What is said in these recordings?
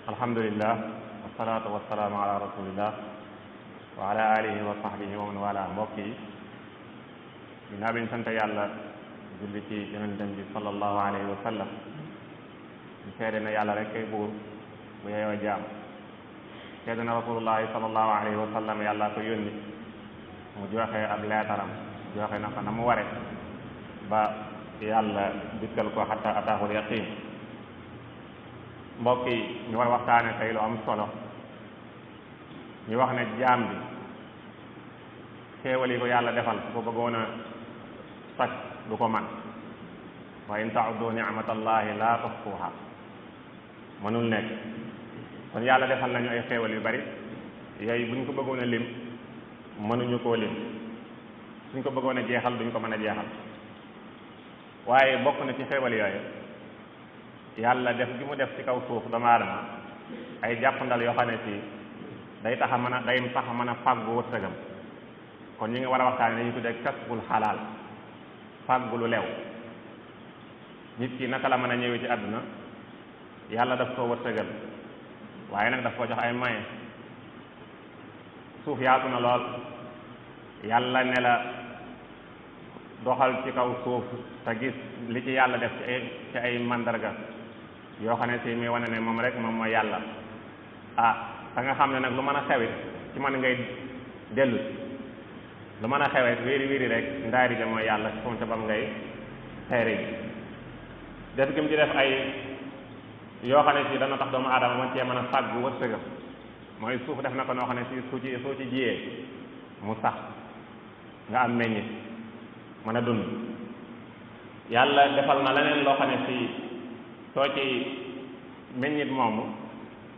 alhamdulillah wasalaatu wasalaamu ala rasulillah wa ala alihi wa sahbihi wa man wala mbokk yi ginnaaw bi ñu sant yàlla julli ci yonentam bi sallallahu alayhi wa sallam ñu seede na yàlla rek kay buur bu yeyoo jaam seede na rasulullahi sallallahu alayhi wa sallam yàlla ko yónni mu joxe ak leetaram joxe na ko na mu ware ba yàlla dikkal ko xatta ataahul yaqin mbokk yi ñu war waxtaane tey lu am solo ñu wax ne jaam bi xéewal yi ko yàlla defal su ko bëggoon a sàcc du ko man wa in ta'uddu ni'matallahi la tuhsuha mënul nekk kon yàlla defal nañu ay xéewal yu bari yooyu buñ ko bëggoon a lim mënuñu koo lim suñ ko bëggoon a jeexal duñ ko mën a jeexal waaye bokk na ci xéewal yooyu yàlla def gi mu def ci kaw suuf doomu aadama ay jàppandal yoo xam ne ci day tax a mën a fàggu wërsëgam kon ñi ngi war a waxtaane dañu tuddee kasbul xalaal fàggu lu leew nit ki naka la mën a ñëwee ci àdduna yàlla daf koo wërsëgal waaye nag daf ko jox ay moyens suuf yaatu na lool yàlla ne la doxal ci kaw suuf te gis li ci yàlla def ci ay mandarga yoo xam ne si muy wane ne moom rek moom mooy yàlla da nga xam ne nag lu mën a xewit ci man ngay dellu lu mën a xewit wéeri wéeri rek ndaari ja mooy yàlla ci fom ca bam ngay xeeri ji def gi mu ci def ay yoo xam ne si dana tax doomu aadama man cee mën a fàggu wërsëgam mooy suuf def na ko noo xam ne si soo ci jiyee mu sax nga am meññit mën a dund yàlla defal na leneen loo xam ne si soo ci meññit moomu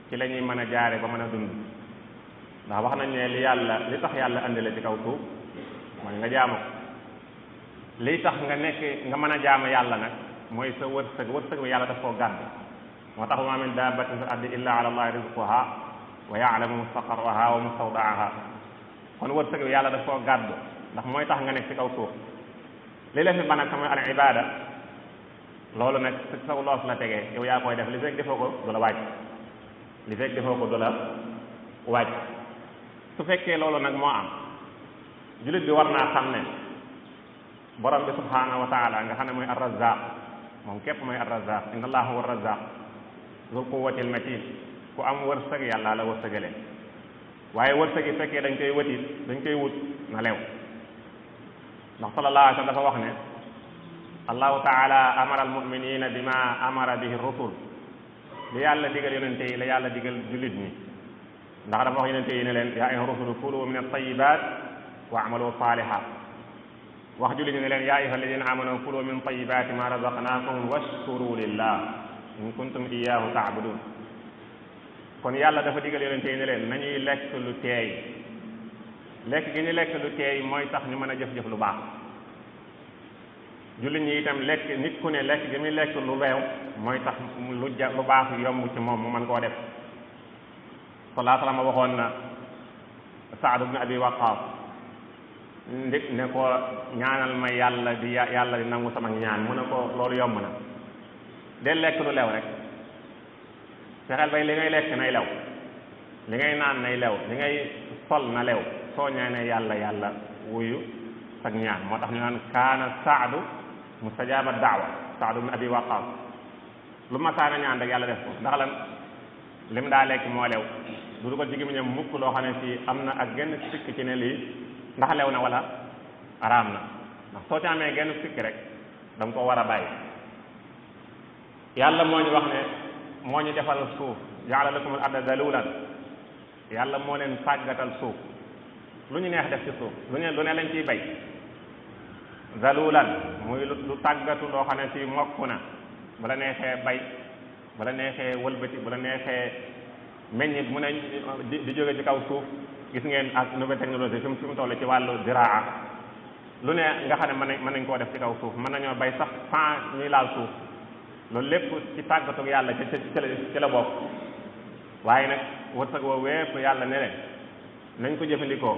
ci la ñuy mën a jaare ba mën a dund ndax wax nañ ne li tax yàlla andi la ci kaw suuf mooy nga jaamu li tax nga mën a jaamu yàlla nag mooy sa wërsëg bi yàlla daf koo gàdd moo tax wa ma min dabbatin fil ardi illa ala allahi rizquha wa ya'lamu mustaqarraha wa mustawda'aha kon wërsëg bi yàlla daf koo gàdd ndax mooy tax nga nekk ci kaw suuf li la fi ba nag sama al ibada loolu nag sa loos la tegee yow yaa koy def li fekk defoo ko du la wàcc su fekkee loolu nag moo am jullit bi war naa xam ne borom bi subhanahu wa taala nga xam ne mooy ar-razzaq moom képp mooy ar-razzaq inna allaha huwa ar-razzaq zul quwwatil matin ku am wërsëg yàlla la wërsëgale waaye wërsëg yi fekkee dañ koy wut na leew ndax sallallahu alayhi wa sallam dafa wax ne allahu taala amara almuminina bima amara bihi rusul li yàlla digal yonente yi la yàlla digal jullit ñi ndax dafa wax yonente yi ne leen yaa ayyuha rusulu kulu min at-tayyibat wa amalu salihat wax jullit ñi ne leen yaa ayyuha alladina amanu kulu min tayyibati ma razaqnakum washkuru lillah in kuntum iyyahu ta'budun kon yàlla dafa digal yonente yi ne leen nañuy lekk lu teey lekk gi ñu lekk lu teey mooy tax ñu mën a jëf-jëf lu baax jullit ñi itam lekk nit ku ne lekk gi muy lekk lu leew mooy tax lu baax yomb ci moom mu mën koo def sallallahu alayhi wa sallam waxoon na Saad ibn Abi Waqqas ne ko ñaanal ma yàlla di nangu sama ñaan mu ne ko loolu yomb na del lekk lu leew rek fexeel bay li ngay lekk nay lew li ngay naan nay lew li ngay sol na lew soo ñaanee yàlla wuyu sag ñaan moo tax ñu naan kaana saadu mustajaaba daawa Saad ibn Abi Waqqas lu ma saana ñaan rek yàlla def ko ndax lan lim daa lekk moo lew du dugal ci gémmiñam mukk loo xam ne si am na ak genn sikk ci ne lii ndax lew na wala araam na ndax soo ci amee genn sikk rek da nga ko war a bàyyi yàlla moo ñu wax ne moo ñu defal suuf ja'ala lakumul arda dalulan yàlla moo leen tàggatal suuf lu ñu neex def ci suuf lu ne lañ ciy bay zalulan muy lu tàggatu loo xam ne si mokk na bu la neexee bay bu la neexee wëlbati bu la neexee meññit mu ne di jóge ci kaw suuf gis ngeen ak nouvelle technologie fi mu toll ci wàllu ziraa lu ne nga xam ne mën nañ koo def ci kaw suuf mën nañoo bay sax sans ñuy laal suuf loolu lépp ci tàggatu yàlla ci la bokk waaye nag wërsëg woo wépp yàlla ne leen nañ ko jëfandikoo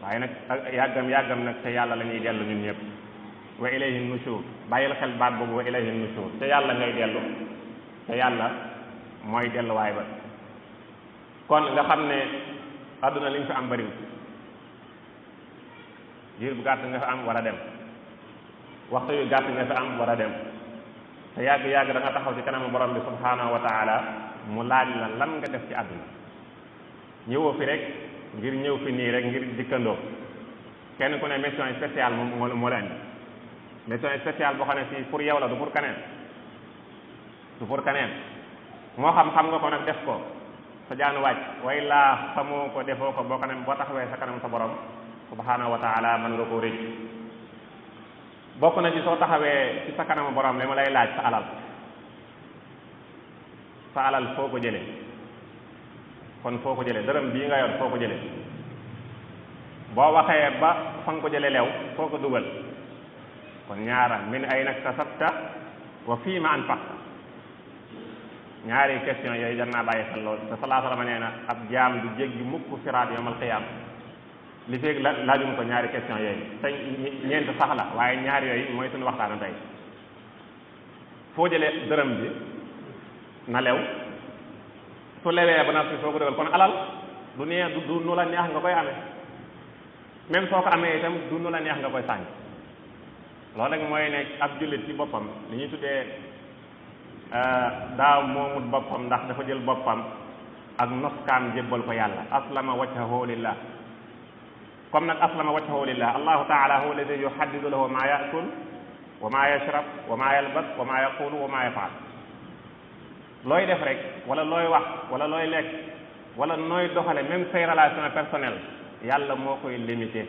waaye nag yàggam nag te yàlla la ñuy dellu ñun ñëpp wa ilayhi nushur bàyyil xel baat boobu wa ilayhi nushur te yàlla ngay dellu te yàlla mooy delluwaay ba. kon nga xam ne àdduna liñ fi am bariwul diir bu gàtt nga fi am war a dem waxtu yu gàtt nga fi am war a dem te yàgg-yàgg da nga taxaw ci kanamu borom bi subhanahu wa taala mu laaj la lan nga def ci àdduna. ñëwoo fi rek ngir ñëw fi nii rek ngir dikkandoo kenn ku ne mission spéciale moo la indi mission spéciale boo xam ne fii pour yow la du pour keneen moo xam nga ko nag def ko sa jaanu wàcc way laa xamoo ko defoo ko boo ko ne boo taxawee sa kanam sa borom subhanahu wa taala mën nga koo rëcc. bokk na ci soo taxawee ci sa kanamu borom li ma lay laaj sa alal foo ko jëlee kon foo ko jëlee dërëm bii nga yor foo ko jëlee boo waxee ba fa nga ko jëlee leew foo ko dugal kon ñaara min ayna iktasabta wa fii ma anfaqta ñaari question yooyu jar naa bàyyi xel lool te sallallahu alayhi wa sallam nee na ab jaam du jéggi mukk siraat yawmal qiyaam li feeg laajum ko ñaari question yooyu te ñeent sax la waaye ñaari yooyu mooy suñu waxtaanu tey foo jëlee dërëm bi na lew su lewee ba noppi soo ko dugal kon alal du nu la neex nga koy amee même soo ko amee itam du nu la neex nga koy sànq loolu rek mooy ne ab jullit ci boppam li ñuy tuddee daaw moomut boppam ndax dafa jël boppam ak noskaam jébbal ko yàlla aslama wajhahu lillah comme nag aslama wajhahu lillah allahu taala huwa alladi yuhaddidu lahu ma yakul wa ma yashrab wa ma yalbas wa ma yaqulu wa ma yafaal looy def rek wala looy wax wala looy lekk wala nooy doxale même say relation personnelle yàlla moo koy limité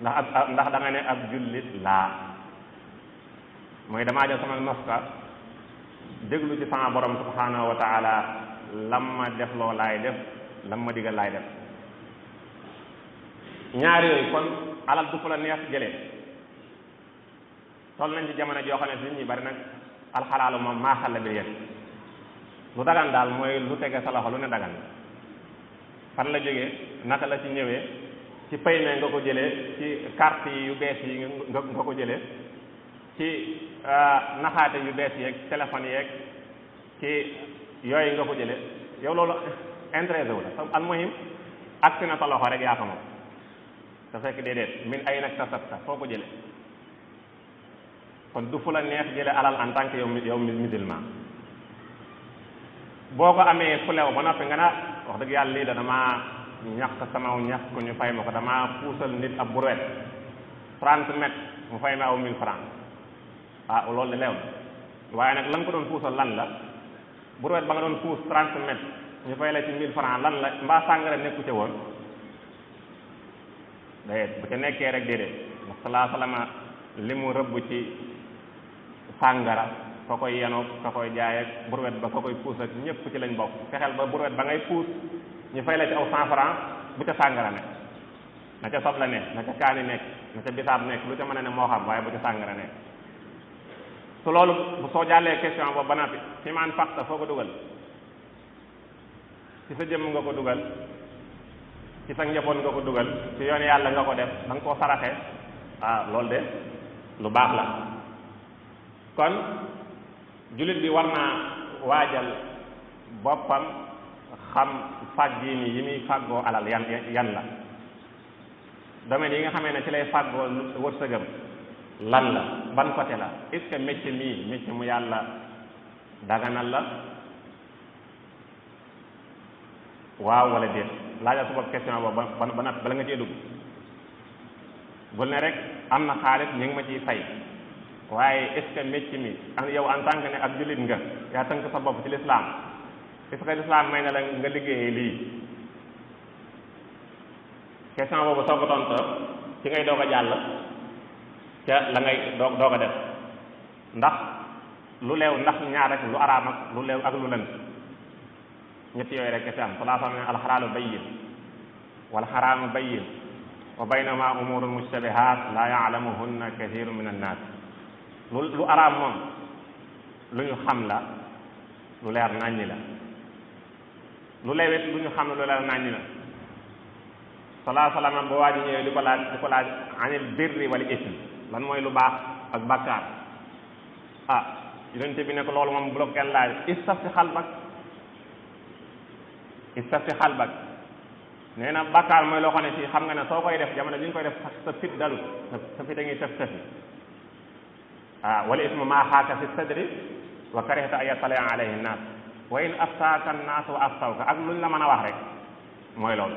ndax da nga ne ab jullit laa mooy damaa jël sama noska déglu ci sama borom subhanahu wa taala lam ma def loo laay def lam ma digal laay def ñaar yooyu kon alal du fu la neex jëlee toll nañ ci jamono joo xam ne nit ñi bari nag alxalaalu moom maa xalla bi yéen lu dagan daal mooy lu tege sa loxo lu ne dagan fan la jógee naka la ci ñëwee ci paiement nga ko jëlee ci carte yi yu bees yi nga ko jëlee ci naxaate yu bees yeeg téléphone yeeg ci yooyu nga ko jëlee yow loolu intéressé wu la al muhim agsi na sa loxo rek yaa ko moom te fekk déedéet min ay nag tasabta foo ko jëlee kon du fu la neex jële alal en tant que yow musulman boo ko amee fu lew ba noppi nga naa wax dëgg yàlla lii da damaa ñàkk sama ñàkk ko ñu fay ma ko damaa puusal nit ab brouette 30 mètres mu fay ma aw 1000 francs ah loolu de leew waaye nag lan ko doon puusal lan la brouette ba nga doon puus 30 mètres ñu fay la ci 1000 francs lan la mbaa sàngara nekku ca woon déedéet bu ca nekkee rek déedéet ndax salaa salama li mu rëbb ci sàngara ka koy yenoog ka koy jaay ak brouette ba ka koy puus ak ñëpp ci lañ bokk fexeel ba brouette ba ngay puus ñu fay la ci aw 100 francs bu ca sàngara nekk na ca soble nekk na ca kaani nekk na ca bisaab nekk lu ca mën a ne moo xam waaye bu ca sàngara nekk su loolu bu soo jàllee question boobu ba noppi fi maan fakta foo ko dugal ci sa jëmm nga ko dugal ci sa njaboot nga ko dugal ci yoon yàlla nga ko def da nga koo saraxe ah loolu de lu baax la kon jullit bi war naa waajal boppam xam fàggi ni yi muy fàggoo alal yan la domaine yi nga xamee ne ci lay fàggoo wërsëgam lan la ban côté la est-ce que métier mii métier mu yàlla daganal la waaw wala déet laajal su bopp question boobu ba nat bala nga cee dugg bul ne rek am na xaalis ñu ngi ma ciy fay waaye est-ce que métier mi yow en tant que ne ab jullit nga yaa tënk sa bopp ci l'islam est-ce que l'islam may na la nga liggéeyee lii question boobu soo ko tontoo ci ngay doog a jàll ca la ngay doog a def ndax lu leew ndax ñaar rek lu araam ak lu leew ak lu lënt ñett yooyu rek kese am salaa sallam ne alxalaalu bayyin wal xaraamu bayyin wa baynahuma umurun mushtabihat la yaalamuhunna kathirun min annaas lu araam moom lu ñu xam la lu leer naññi la lu leewet lu ñu xam la lu leer naññi la salaa sallam ba waa ji ñëwee di ko laaj anil birri wal ismi lan mooy lu baax ak bàkkaar ah yonent bi ne ko loolu moom bu la kenn laaj istafti xalbak nee na bàkkaar mooy loo xam ne fii xam nga ne soo koy def jamono ji nga koy def sa fit dalut sa fit a ngi tëf wala ismu maa xaaka fi sadri wa karihta an yattali alayhi nnaas wa in aftaaka nnaas wa aftawka ak luñ la mën a wax rek mooy loolu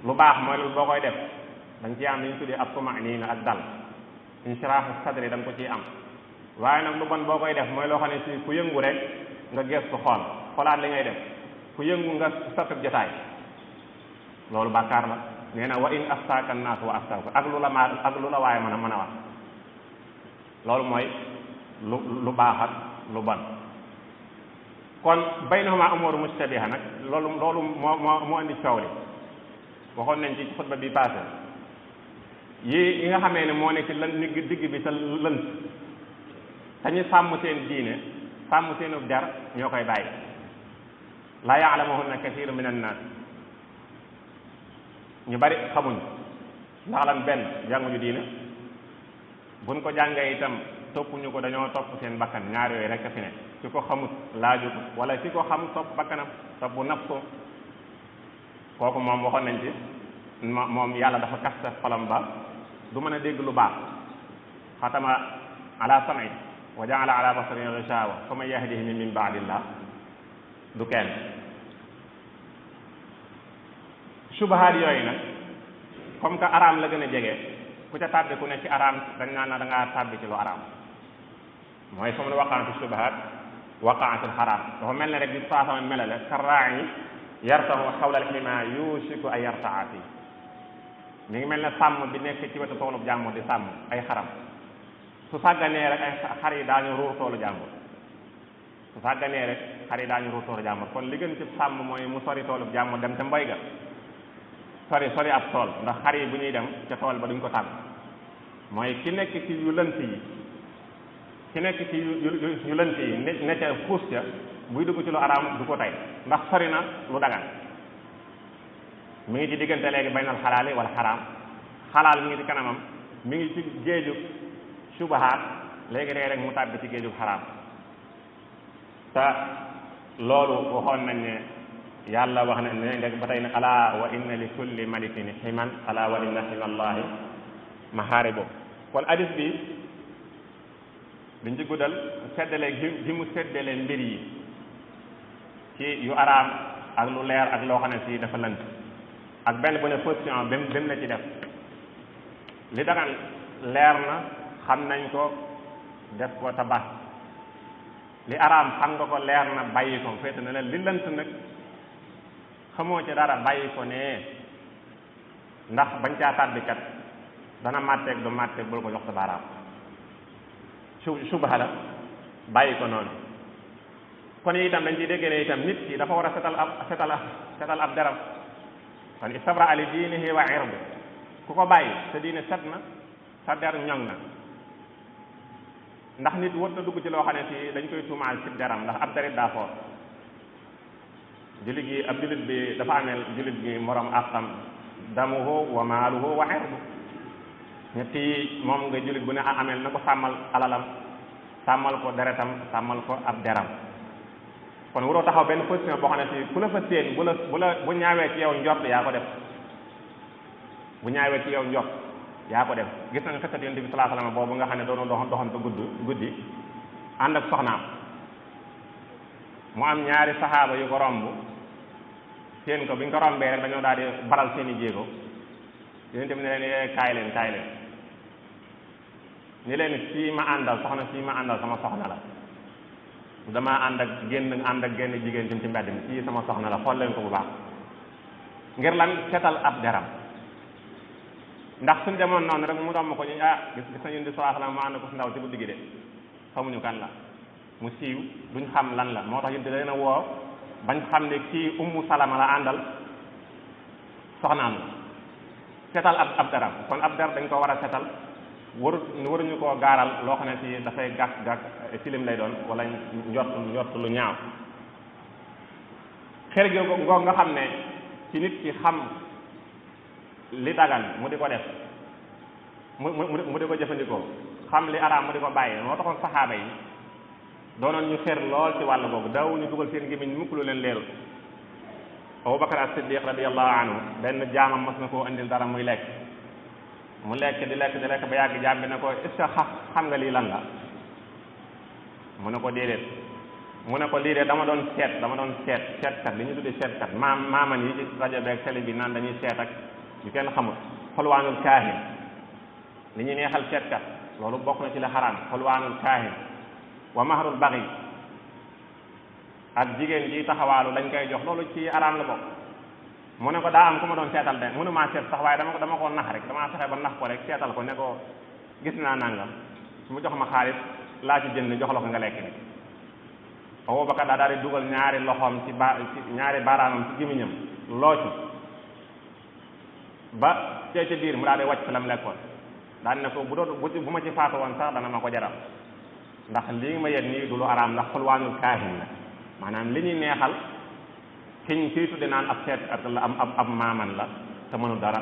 lu baax mooy loolu boo koy def dañ ciy am li ñu tuddee ab tuma'niina ak dal inshiraahu sadri da nga ko ciy am waaye nag lu bon boo koy def mooy loo xam ne si ku yëngu rek nga gestu xoolaat li ngay def ku yëngu nga sattub jotaay loolu bàkkaar la nee na wa in aftaaka nnaas wa aftawka ak lu la waaye mën a wax loolu mooy lu baax ak lu bon kon baynahuma umuur mushtabiha nag loolu moo indi coow li waxoon nañ ci xutba bi passé yi nga xamee ne moo nekk ci digg bi sa lënt te ñu sàmm seen diine sàmm seenu jar ñoo koy bàyyi laa ya'lamuhunna kathiirun min an-naas ñu bari xamuñ ndax lan benn jànguñu diine buñ ko jàngee itam toppuñu ko dañoo topp seen bakkan ñaar yooyu rek a fi ne ki ko xamut laaju ko wala ki ko xam topp bakkanam topp nafsu kooku moom waxoon nañ ci moom yàlla dafa kasta xolam ba du mën a dégg lu baax xatama ala sam'i wa ja'ala ala basarihi ghishawa fa man yahdihi min ba'dillah du kenn subahaat yooyu nag comme que araam la gën a jege ku ca tàbbi ku ne ci araam dañ naan na da ngaa tàbbi ci lu araam mooy fa mu waqa'ati subahaat waqa'atil xaraam dafa mel ne rek di saa sama melale karraa'i yartahu xawla al-himaa yuusiku an yarta'a fii mi ngi mel ne sàmm bi nekk ci wetu toolub jàmbur di sàmm ay xaram su sàgganee rek ay xar yi daañu ruur toolu jàmbur su sàgganee rek xar yi daañu ruur toolu jàmbur kon li gën ci sàmm mooy mu sori toolub jàmbur dem ca mboy ga sori ab tool ndax xar yi bu ñuy dem ca tool ba duñ ko tàgg mooy ki nekk ci yu lënt yi yu lënt yi ne ca xuus ca buy dugg ci lu araam du ko tey ndax sori na lu dagan mi ngi ci diggante léegi baynal xalaali wala xaraam xalaal mi ngi ci kanamam mi ngi ci géeju subahaat léegi rek mu tàbbi ci géeju xaraam te loolu waxoon nañ ne yàlla wax na ne rek ba tey ne alaa wa inna li kulli malikin ximan alaa wa inna ximallahi mahaaribu kon hadis bi duñ ci guddal seddale gi mu seddale mbir yi ci yu araam ak lu leer ak loo xam ne si dafa lënt ak benn bu ne position bém la ci def li dagan leer na xam nañ ko def ko tabax li araam xam nga ko leer na bàyyi ko féete na leen li lënt nag xamoo ci dara bàyyi ko ne ndax bañ caa tàbbikat dana màtteeg du màtteeg bul ko jox sa baaraam subaha la bàyyi ko noonu kon itam dañ ciy déggee ne itam nit ki dafa war a setal ab deram kon istabra ali diinihi wa irbi ku ko bàyyi sa diine set na sa der ñoŋ na ndax nit wër na dugg ci loo xam ne si dañ koy tuumaal ci deram ndax ab derit daa foor jullit gi ab jullit bi dafa ameel jullit gi morom àqam damuhu wa maaluhu wa irbu ñett yi moom nga jullit bu ne ameel na ko sàmmal alalam sàmmal ko deretam sàmmal ko ab deram kon waroo taxaw benn position boo xam ne si ku la fa séen bu ñaawee ci yow njort yaa ko def bu ñaawee ci yow njort yaa ko def gis nañ xisat yonent bi sallallahu alayhi wasallam boobu nga xam ne doon doxantu guddi ànd ak soxnaam mu am ñaari saxaaba yu ko romb seen ko bi ñu ko rombee rek dañoo daal di baral seen i jéego yonent bi ne leen kaay leen ni leen fii ma àndal soxna fii ma àndal sama soxna la dama ànd ak genn jigéen ci mbedd mi fii sama soxna la xool leen ko bu baax ngir lan setal ab deram ndax suñ demoon noonu rek mu doom ko ñu gis nañu di sallallahu alayhi wasallam mu ànd ko su ndaw ci guddi gi de xamuñu kan la mu siiw duñ xam lan la moo tax yéen da leen a woo bañ xam ne kii ummu salama la àndal soxnaam la setal ab deram kon ab der dañ ko war a setal waruñu koo gaaral loo xam ne si dafay gàkk tilim lay doon wala njort lu ñaaw xër gi ngoo nga xam ne ci nit ki xam li dagan mu di ko def mu di ko jëfandikoo xam li araam mu di ko bàyyi moo taxoon saxaaba yi doonoon ñu xeer lool ci wàll boobu daw ñu dugal seen gémmiñ mukk lu leen leerul. Abubakar as-Siddiq radiyallahu anhu benn jaamam mas na koo indil dara muy lekk mu lekk di lekk ba yàgg jaam bi ne ko est-ce que xam nga lii lan la mu ne ko déedéet mu ne ko lii de dama doon seetkat li ñu tuddee seetkat maaman yi ci rajo beeg télé bi naan dañuy seet ak ñu kenn xamul xulwaanul kaahin li ñuy neexal seetkat loolu bokk na ci la xaraam xulwaanul kaahin wa mahrul baghi ak jigéen ji taxawaalu lañ koy jox loolu ci araam la bokk. mu ne ko daa am ku ma doon seetal de mënu maa seet sax waaye dama ko nax rek damaa fexe ba nax ko rek seetal ko ne ko gis naa nangam mu jox ma xaalis laa ci jënd jox la ko nga lekk ni Abubakar daa daal di dugal ñaari loxoom ci ñaari baaraamam ci gémmiñam loo ci ba cee ci biir mu daal di wàcc lam lekkoon daan ne ko bu ma ci faatu woon sax dana ma ko jaral ndax lii ma yet nii du lu araam ndax xulwaanul kaahin la maanaam li ñuy neexal kiy tudde naan ab seet at la ab maaman la te mënu dara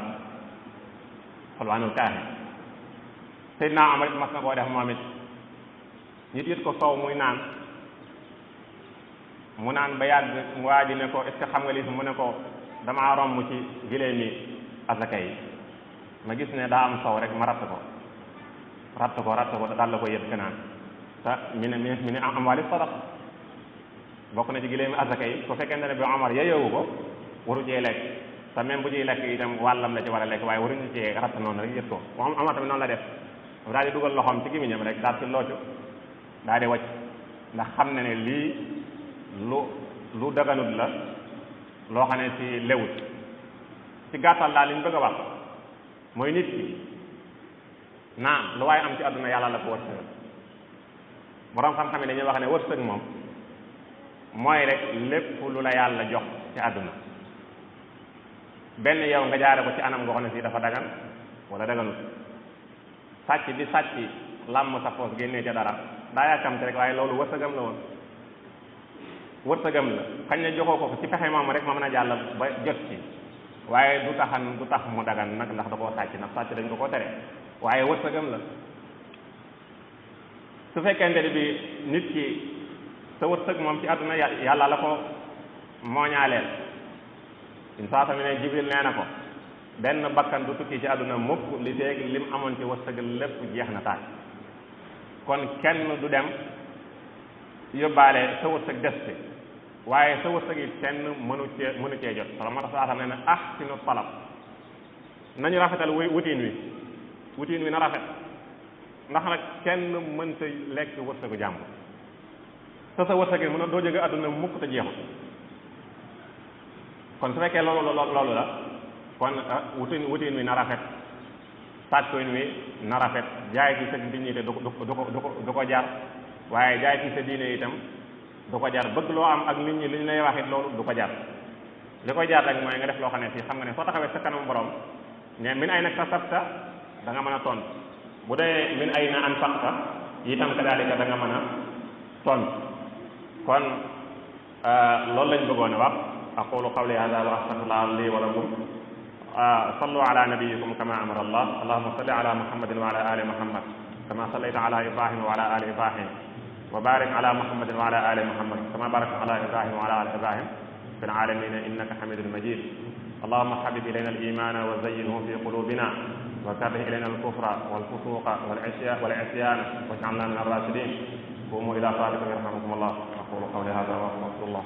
xulwaanul kaahin Seydina Omar it mas na koo def moom it nit it ko soow muy naan mu naan ba yàgg waa ji ne ko est-ce que xam nga lii mu ne ko damaa romb ci gileemi asaka yi ma gis ne daa am soow rek ma ratt ko daal la ko yëpp naan te mi ne am wali sadaqa bokk na ci gileemi asaka yi su fekkente ne bi Omar yeyewu ko waru cee lekk te même bu ciy lekk itam wàllam la ci war a lekk waaye waruñu cee ratt noonu rek yët ko Omar tamit noonu la def daal di dugal loxoom ci gémmiñam rek daal ci loocu daal di wacc ndax xam ne ne lii lu daganut la loo xam ne ci lewut ci gàttal daal li ñu bëgg a wax mooy nit ki naam lu waaye am ci àdduna yàlla la ko wërsëgal borom xam-xam yi dañuy wax ne wërsëg moom mooy rek lépp lu la yàlla jox ci àdduna benn yow nga jaare ko ci anam goo xam ne si dafa dagan wala daganut sàcc di sàcc làmm sa poos génnee ca dara daa yàkkamte rek waaye loolu wërsëgam la woon wërsëgam la xañ na joxoo ko ci pexe moom rek ma mën a jàll ba jot ci waaye du tax mu dagan nag ndax da koo sàcc ndax sàcc dañ ko tere waaye wërsëgam la su fekkente ni bi nit ki sa wërsëg moom ci àdduna yàlla la ko mooñaaleel in saa tamit ne Jibril nee na ko benn bakkan du tukki ci àdduna mukk li teeg lim amoon ci wërsëg lépp jeex na taaj kon kenn du dem yóbbaale sa wërsëg des ci waaye sa wërsëg yi kenn mënu cee jot solo moo tax saa xam ne ahsinu talab nañu rafetal wutiin wi na rafet ndax nag kenn mënta lekk wërsëgu jàmbur sa wërsëg yi mën a doo jóge àdduna mukk te jeexul kon su fekkee loolu la kon wutiin wi na rafet sàccoin wi na rafet jaay ci sa dignité du ko jar waaye jaay ci sa diine itam du ko jar bëgg loo am ak nit ñi li ñu lay wax it loolu du ko jar li koy jar rek mooy nga def loo xam ne fii xam nga ne soo taxawee sa kanam borom ne min ay na kasabta da nga mën a tontu bu dee min ay na anfaqta itam kadaalika da nga mën a tontu kon loolu lañ bëggoon a wax aqulu qawli hada wa astaghfirullah li wa lakum sallu ala nabiyikum kama amara allah allahumma salli ala muhammadin wa ala ali muhammad kama sallayta ala ibrahim wa ala ali ibrahim wa barik ala muhammadin wa ala ali muhammad kama barakta ala ibrahim wa ala ali ibrahim fil alamin innaka hamidun majid اللهم حبب إلينا الإيمان وزينه في قلوبنا وكره إلينا الكفر والفسوق والعصيان واجعلنا من الراشدين قوموا إلى صلاتكم يرحمكم الله أقول قولي هذا وأستغفر الله